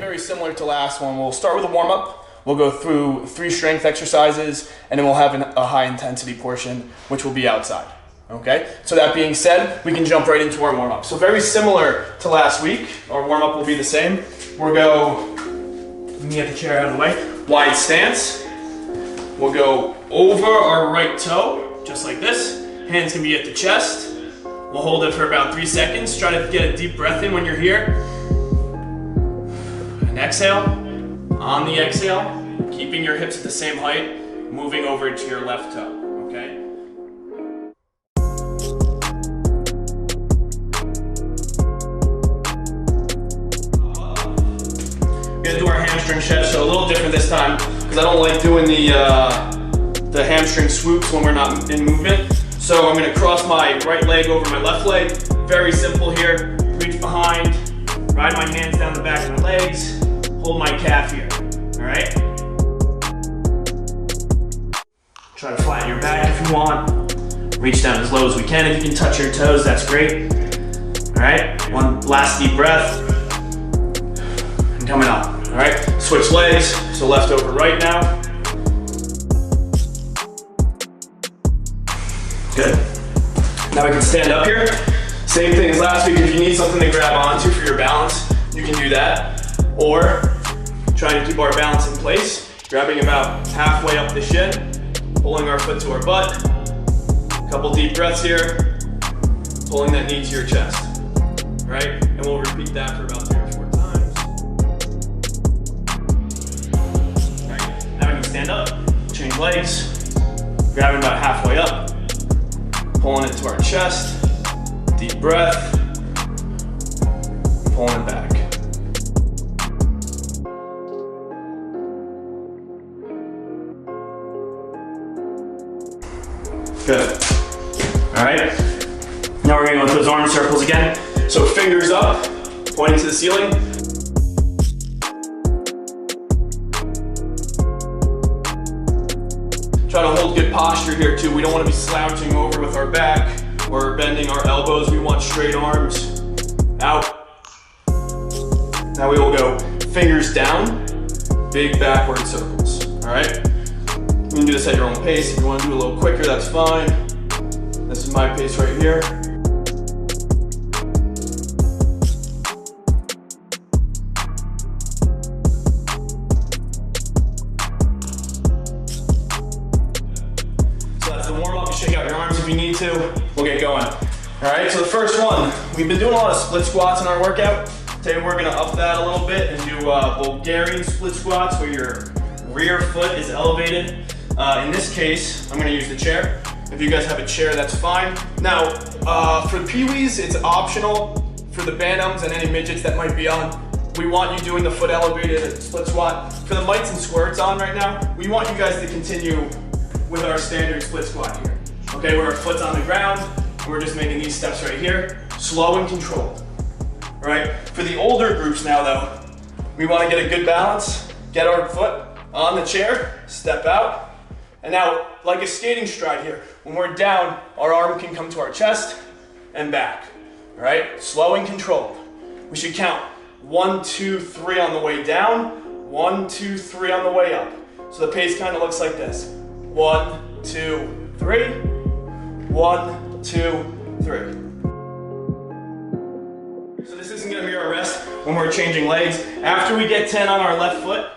very similar to last one. We'll start with a warm-up. We'll go through 3 strength exercises, and then we'll have a high intensity portion, which will be outside. Okay, so that being said, we can jump right into our warm-up. So very similar to last week, our warm-up will be the same. We'll go, let me get the chair out of the way, wide stance. We'll go over our right toe, just like this. Hands can be at the chest. We'll hold it for about 3 seconds. Try to get a deep breath in when you're here. And exhale. On the exhale, keeping your hips at the same height, moving over to your left toe, okay? We're gonna do our hamstring stretch, so a little different this time, because I don't like doing the hamstring swoops when we're not in movement. So I'm gonna cross my right leg over my left leg. Very simple here. Reach behind, ride my hands down the back of my legs, hold my calf here, all right? Try to flatten your back if you want. Reach down as low as we can. If you can touch your toes, that's great. All right, one last deep breath. And coming up, all right? Switch legs, so left over right now. Good. Now we can stand up here. Same thing as last week. If you need something to grab onto for your balance, you can do that. Or trying to keep our balance in place, grabbing about halfway up the shin, pulling our foot to our butt. Couple deep breaths here, pulling that knee to your chest. All right? And we'll repeat that for about 3 or 4 times. All right. Now we can stand up, change legs, grabbing about halfway up, pulling it to our chest, deep breath, pulling it back. Good. All right. Now we're gonna go into those arm circles again. So fingers up, pointing to the ceiling. Try to hold good posture here too. We don't want to be slouching over with our back or bending our elbows. We want straight arms out. Now we will go fingers down, big backward circles. All right. You can do this at your own pace. If you want to do it a little quicker, that's fine. This is my pace right here. So that's the warm-up. Shake out your arms if you need to. We'll get going. All right, so the first one, we've been doing a lot of split squats in our workout. Today we're gonna up that a little bit and do Bulgarian split squats where your rear foot is elevated. In this case, I'm gonna use the chair. If you guys have a chair, that's fine. Now, for the peewees, it's optional. For the bantams and any midgets that might be on, we want you doing the foot elevated split squat. For the mites and squirts on right now, we want you guys to continue with our standard split squat here. Okay, where our foot's on the ground, and we're just making these steps right here, slow and controlled. All right, for the older groups now though, we wanna get a good balance, get our foot on the chair, step out. And now, like a skating stride here, when we're down, our arm can come to our chest and back, all right? Slow and controlled. We should count 1, 2, 3 on the way down, 1, 2, 3 on the way up. So the pace kind of looks like this. 1, 2, 3, 1, 2, 3. So this isn't gonna be our rest when we're changing legs. After we get 10 on our left foot,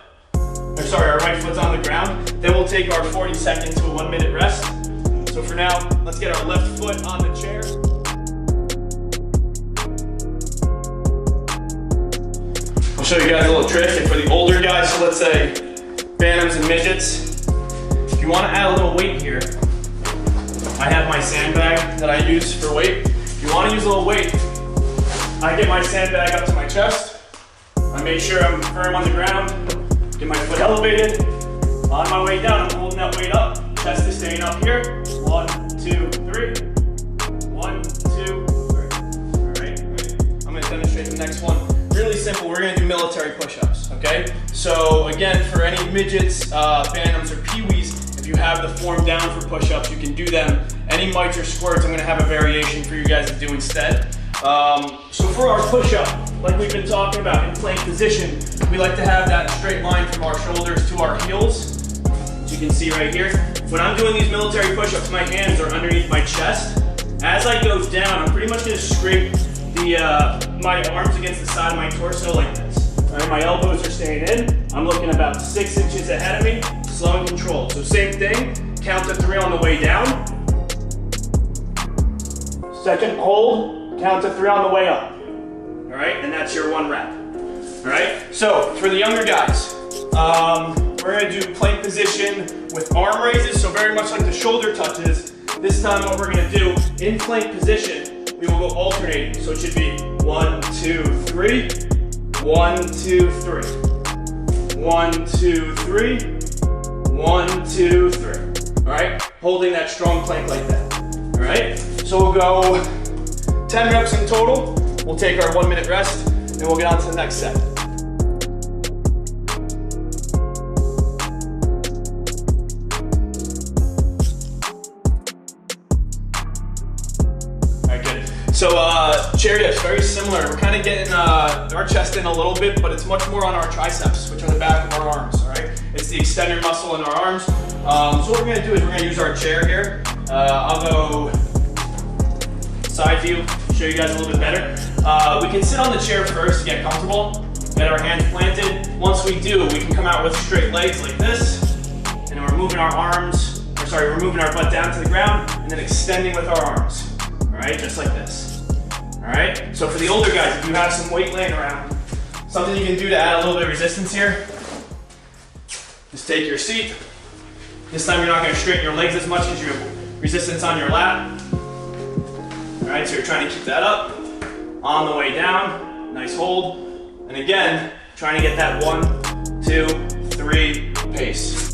our right foot's on the ground, then we'll take our 40 second to a 1 minute rest. So for now, let's get our left foot on the chair. I'll show you guys a little trick. And for the older guys, so let's say bantams and midgets, if you want to add a little weight here, I have my sandbag that I use for weight. If you want to use a little weight, I get my sandbag up to my chest. I make sure I'm firm on the ground. Get my foot elevated. On my way down, I'm holding that weight up. Chest is staying up here. 1, 2, 3. 1, 2, 3. All right. I'm gonna demonstrate the next one. Really simple. We're gonna do military push-ups. Okay. So again, for any midgets, bantams, or peewees, if you have the form down for push-ups, you can do them. Any mites or squirts, I'm gonna have a variation for you guys to do instead. So for our push-up, like we've been talking about in plank position, we like to have that straight line from our shoulders to our heels. As you can see right here. When I'm doing these military push-ups, my hands are underneath my chest. As I go down, I'm pretty much gonna scrape my arms against the side of my torso like this. All right, my elbows are staying in. I'm looking about 6 inches ahead of me, slow and controlled. So same thing, count to 3 on the way down. Second hold, count to 3 on the way up. All right, and that's your 1 rep. All right, so for the younger guys, we're gonna do plank position with arm raises, so very much like the shoulder touches. This time what we're gonna do, in plank position, we will go alternating. So it should be 1, 2, 3, 1, 2, 3, 1, 2, 3, 1, 2, 3. All right, holding that strong plank like that. All right, so we'll go 10 reps in total. We'll take our 1 minute rest, and we'll get on to the next set. So chair dips, very similar. We're kind of getting our chest in a little bit, but it's much more on our triceps, which are the back of our arms, all right? It's the extended muscle in our arms. So what we're gonna do is we're gonna use our chair here. I'll go side view, show you guys a little bit better. We can sit on the chair first to get comfortable, get our hands planted. Once we do, we can come out with straight legs like this, and then we're moving our arms, we're moving our butt down to the ground, and then extending with our arms. All right, just like this. All right, so for the older guys, if you have some weight laying around, something you can do to add a little bit of resistance here, just take your seat. This time you're not gonna straighten your legs as much because you have resistance on your lat. All right, so you're trying to keep that up. On the way down, nice hold. And again, trying to get that 1, 2, 3 pace.